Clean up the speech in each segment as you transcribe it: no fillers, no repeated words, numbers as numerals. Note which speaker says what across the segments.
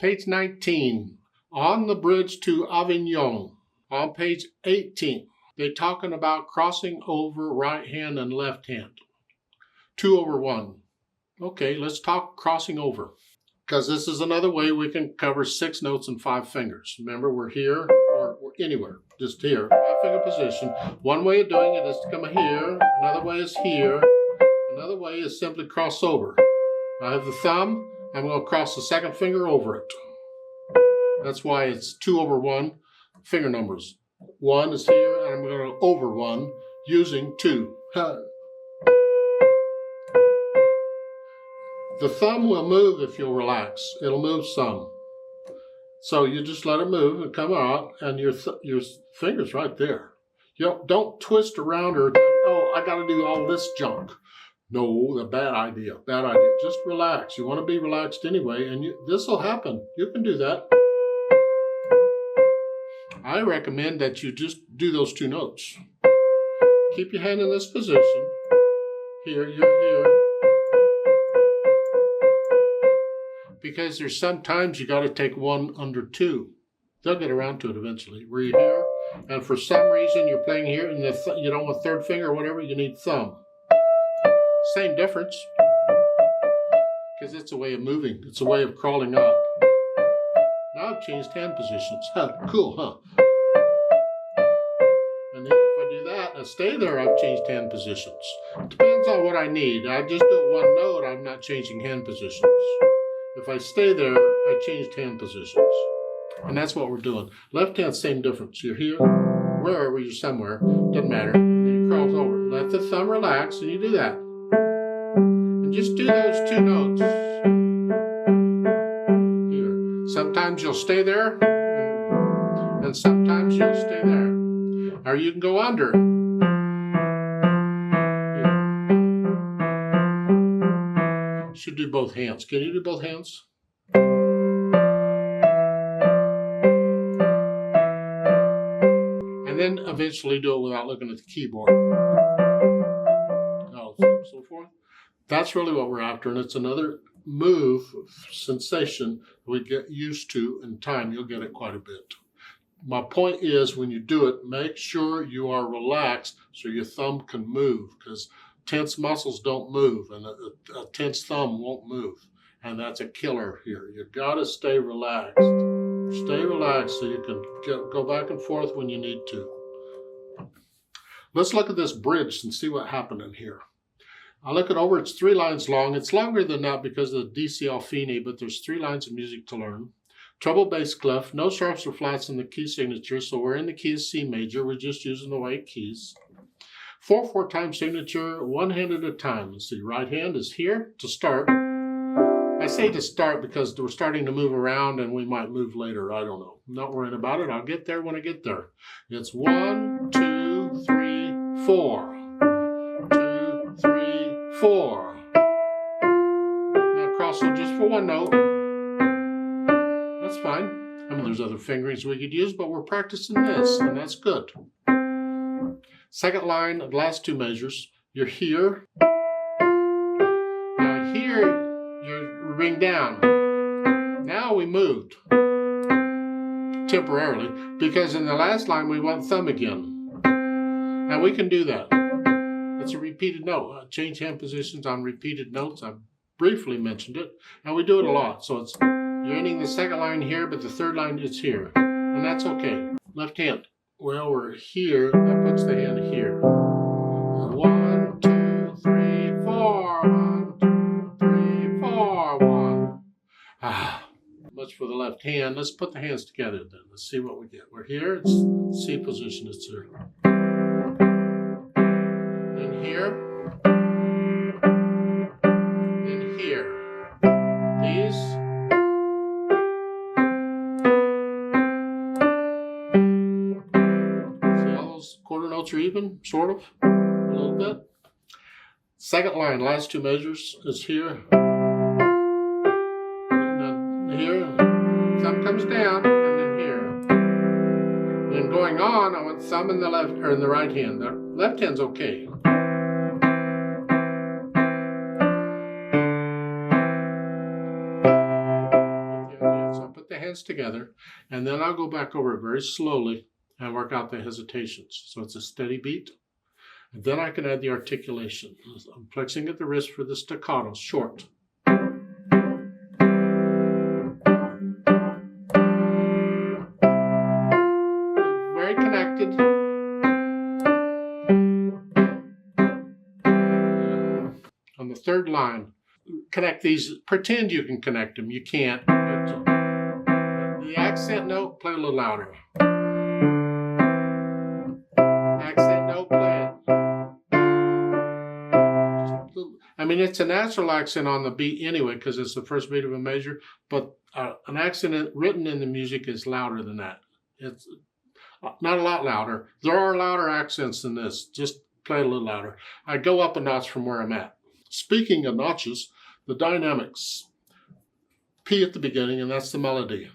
Speaker 1: Page 19, on the bridge to Avignon. On page 18, they're talking about crossing over right hand and left hand. 2 over 1. Okay, let's talk crossing over. Because this is another way we can cover 6 notes in 5 fingers. Remember, we're here or we're anywhere, just here, 5-finger position. One way of doing it is to come here. Another way is here. Another way is simply cross over. I have the thumb. I'm going to cross the 2nd finger over it. That's why it's 2 over 1 finger numbers. 1 is here, and I'm going to over 1 using 2. The thumb will move if you'll relax. It'll move some. So you just let it move and come out, and your finger's right there. You don't twist around or think, oh, I got to do all this junk. No, a bad idea. Bad idea. Just relax. You want to be relaxed anyway, and this will happen. You can do that. I recommend that you just do those 2 notes. Keep your hand in this position. Here, you're here. Because there's sometimes you got to take 1 under 2. They'll get around to it eventually. Where you're here, and for some reason you're playing here, and you don't want 3rd finger or whatever, you need thumb. Same difference. Because it's a way of moving. It's a way of crawling up. Now I've changed hand positions. Cool, huh? And then if I do that and I stay there, I've changed hand positions. Depends on what I need. I just do 1 note, I'm not changing hand positions. If I stay there, I changed hand positions. And that's what we're doing. Left hand, same difference. You're here, wherever you're somewhere, doesn't matter. And it crawls over. Let the thumb relax, and you do that. And just do those 2 notes. Here. Sometimes you'll stay there, and sometimes you'll stay there. Or you can go under. Should do both hands. Can you do both hands? And then eventually do it without looking at the keyboard. So forth. That's really what we're after, and it's another move, sensation we get used to in time. You'll get it quite a bit. My point is, when you do it, make sure you are relaxed so your thumb can move, because tense muscles don't move, and a tense thumb won't move, and that's a killer here. You got to stay relaxed. Stay relaxed so you can go back and forth when you need to. Let's look at this bridge and see what happened in here. I look it over. It's 3 lines long. It's longer than that because of the DC Alfini, but there's 3 lines of music to learn. Treble, bass, clef. No sharps or flats in the key signature, so we're in the key of C major. We're just using the white keys. 4/4 time signature, 1 hand at a time. Let's see, right hand is here to start. I say to start because we're starting to move around and we might move later. I don't know. I'm not worrying about it. I'll get there when I get there. It's 1, 2, 3, 4. 2, 3, 4. Now cross it just for 1 note. That's fine. I mean, there's other fingerings we could use, but we're practicing this, and that's good. 2nd line, the last 2 measures. You're here. Now here, you're ring down. Now we moved temporarily, because in the last line we went thumb again. Now we can do that. It's a repeated note. Change hand positions on repeated notes. I briefly mentioned it, and we do it a lot. So it's you're ending the 2nd line here, but the 3rd line is here, and that's okay. Left hand. Well, we're here. That puts the hand here. 1, 2, 3, 4. 1, 2, 3, 4. 1. Much for the left hand. Let's put the hands together then. Let's see what we get. We're here. It's C position. It's here. Then here. Then here. These. Quarter notes are even, sort of, a little bit. 2nd line, last 2 measures is here. And then here, thumb comes down, and then here. Then going on, I want thumb in the left or in the right hand. The left hand's okay. So I put hands together, and then I'll go back over it very slowly and work out the hesitations. So it's a steady beat. And then I can add the articulation. I'm flexing at the wrist for the staccato, short. Very connected. On the third line, connect these. Pretend you can connect them. You can't. But the accent note, play a little louder. Accent note, play it. I mean, it's a natural accent on the beat anyway, because it's the first beat of a measure, but an accent written in the music is louder than that. It's not a lot louder. There are louder accents than this. Just play a little louder. I go up a notch from where I'm at. Speaking of notches, the dynamics. P at the beginning, and that's the melody.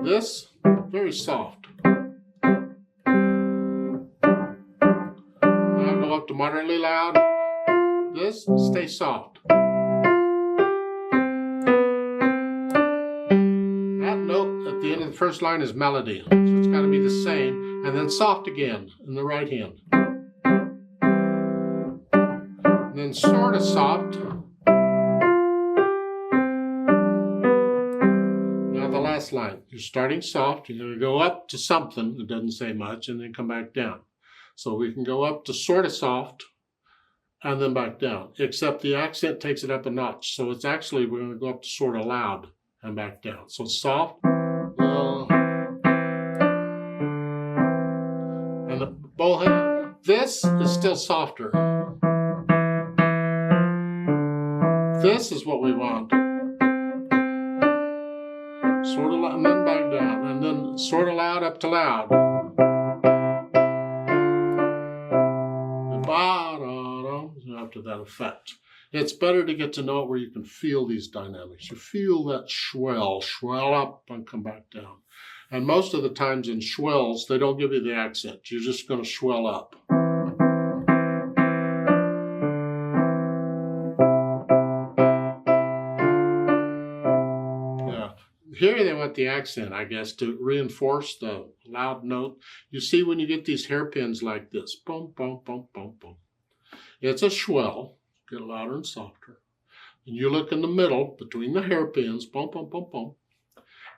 Speaker 1: This, very soft. Now go up to moderately loud. This, stay soft. That note at the end of the first line is melody, so it's got to be the same, and then soft again in the right hand. And then sort of soft. Now the last line, you're starting soft, you're going to go up to something that doesn't say much, and then come back down. So we can go up to sort of soft, and then back down, except the accent takes it up a notch. So it's actually, we're going to go up to sort of loud and back down. So soft, and the bow hand. This is still softer. This is what we want. Sort of loud, and then back down, and then sort of loud up to loud. To that effect. It's better to get to know it where you can feel these dynamics. You feel that swell up and come back down. And most of the times in swells, they don't give you the accent. You're just going to swell up. Yeah. Here they want the accent, I guess, to reinforce the loud note. You see when you get these hairpins like this. Boom, boom, boom, boom, boom. It's a swell, get louder and softer. And you look in the middle between the hairpins, boom, boom, boom, boom.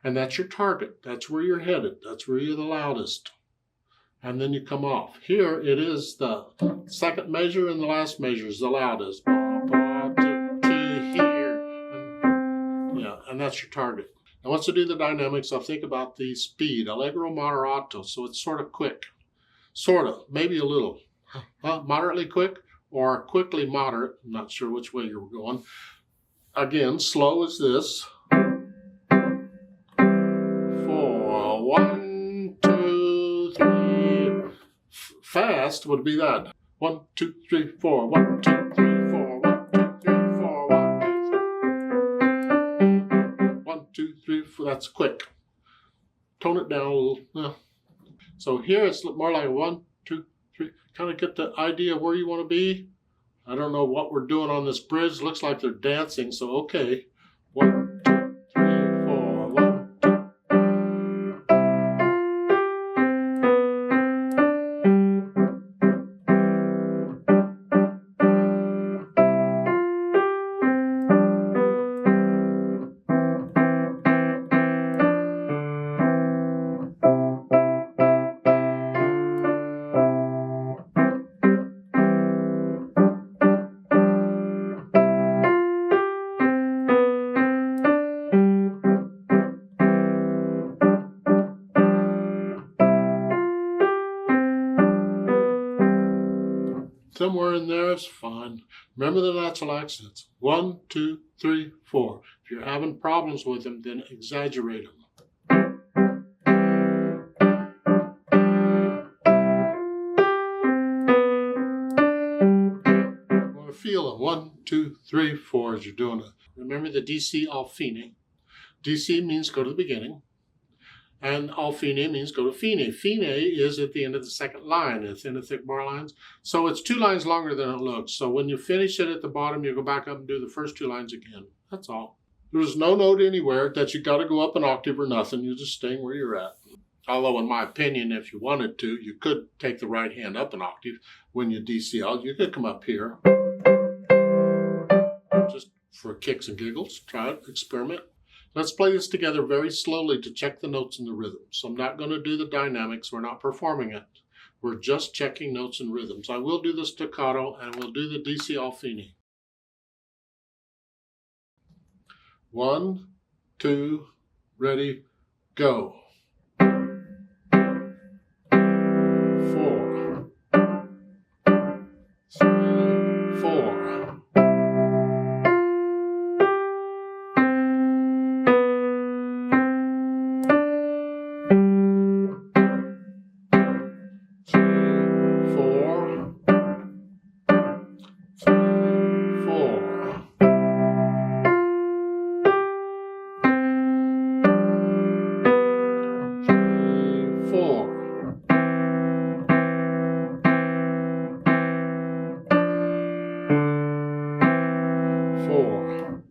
Speaker 1: And that's your target. That's where you're headed. That's where you're the loudest. And then you come off. Here it is the second measure and the last measure is the loudest. To here. And that's your target. Now once I do the dynamics, I'll think about the speed. Allegro moderato, so it's sort of quick. Sort of, maybe a little. Moderately quick. Or quickly moderate, I'm not sure which way you're going. Again, slow as this. 4, 1, 2, 3. Fast would be that. 1, 2, 3, 4. 1, 2, 3, 4. 1, 2, 3, 4. 1, 2, 3, 4. That's quick. Tone it down a little. So here it's more like 1, 2, 3. Kind of get the idea of where you want to be. I don't know what we're doing on this bridge. Looks like they're dancing, so okay. 1, 2, 3, 4, 1, Somewhere in there is fine. Remember the natural accents. 1, 2, 3, 4. If you're having problems with them, then exaggerate them. You want to feel them. 1, 2, 3, 4 as you're doing it. Remember the DC al fine. DC means go to the beginning. And al fine means go to fine. Fine is at the end of the second line. It's in the thick bar lines. So it's 2 lines longer than it looks. So when you finish it at the bottom, you go back up and do the first 2 lines again. That's all. There's no note anywhere that you got to go up an octave or nothing. You're just staying where you're at. Although, in my opinion, if you wanted to, you could take the right hand up an octave when you DCL. You could come up here. Just for kicks and giggles. Try it. Experiment. Let's play this together very slowly to check the notes and the rhythms. So I'm not going to do the dynamics. We're not performing it. We're just checking notes and rhythms. I will do the staccato and we'll do the DCL fine. 1, 2, ready, go. 4, 3, 4. 4.